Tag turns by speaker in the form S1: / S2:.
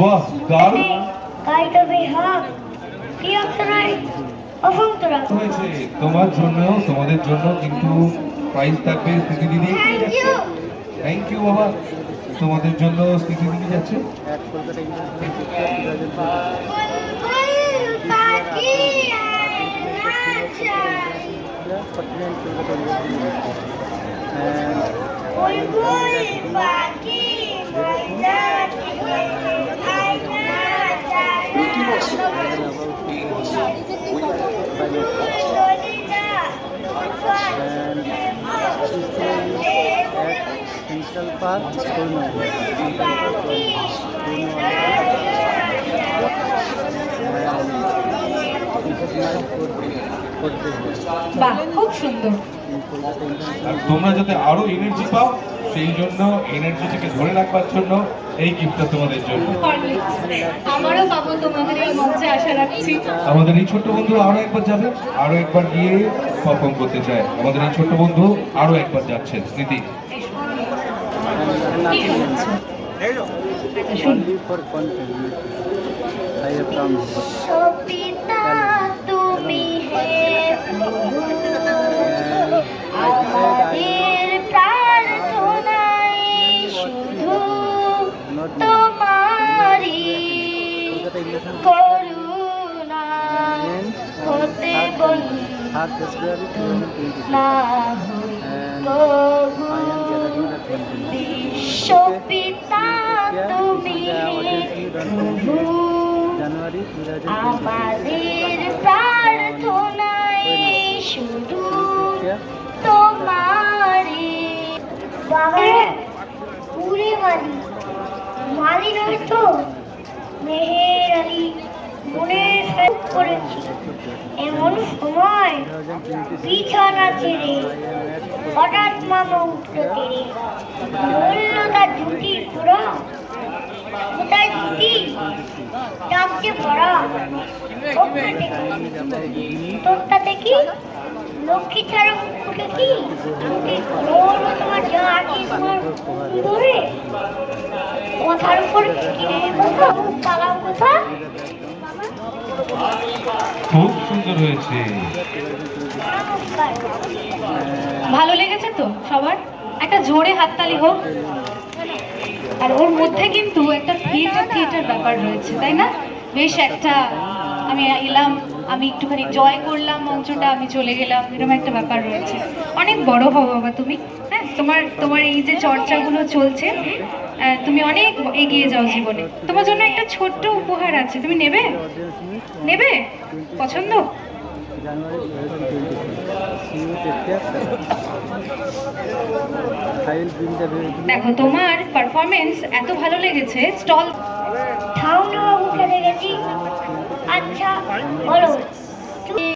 S1: বাহ, দারুণ হয়েছে। তোমার জন্য, তোমাদের জন্য কিন্তু প্রাইজ থাকবে। স্মৃতি দিদি থ্যাংক ইউ বাবা, তোমাদের জন্য স্মৃতি দিদি যাচ্ছে।
S2: Central Park,
S3: বাহ, খুব সুন্দর।
S1: আর তোমরা যাতে আরো এনার্জি পাও, সেই জন্য এনার্জিটাকে ধরে রাখবার জন্য এই গিফটটা তোমাদের জন্য।
S3: আমারও পাবো তোমাদের এই মঞ্চে আশা রাখছি।
S1: আমাদের এই ছোট্ট বন্ধু আরো একবার যাবে, আরো একবার গিয়ে পারফর্ম করতে চায়। আমাদের এই ছোট্ট বন্ধু আরো একবার যাচ্ছেন। স্মৃতি
S2: only for content. I have promised.
S4: Sabita তুমি হে আমাদের প্রার্থনায় শুধু তোমারই করুণা হতে না প্রভু বিশ্বপিতা তুমি প্রভু আমাদের প্রার্থনায় শুধু তোমারই। বাবা পুরে মালি নয় তো, মেহের আলী মনে করেছি এমন সময় বিছানা ছেড়ে হঠাৎ মামা উঠলো তেরে, বললো তার জুটির পুরা কোথায় জুটি ডাকছে পড়া। তোরটা দেখি লক্ষ্মী ছাড়া মুখে কি বলবো তোমার যা আছে তোমার ধরে কথার উপর পালাও কথা।
S1: খুব সুন্দর হয়েছে।
S3: ভালো লেগেছে তো সবার? একটা জোরে হাততালি হোক। আর ওর মধ্যে কিন্তু একটা থিয়েটার ব্যাপার রয়েছে, তাই না? বেশ একটা আমি এলাম, আমি একটুখানি জয় করলাম মঞ্চটা, আমি চলে গেলাম, এরকম একটা ব্যাপার রয়েছে। অনেক বড় হও বাবা তুমি। হ্যাঁ, তোমার এই যে চর্চাগুলো চলছে, তুমি অনেক এগিয়ে যাও জীবনে। তোমার জন্য একটা ছোট্ট উপহার আছে, তুমি নেবে? নেবে? পছন্দ? দেখো, তোমার পারফরমেন্স এত ভালো লেগেছে, স্টল
S4: ঠাউনা বাবু খেলে গেছি। আচ্ছা বলো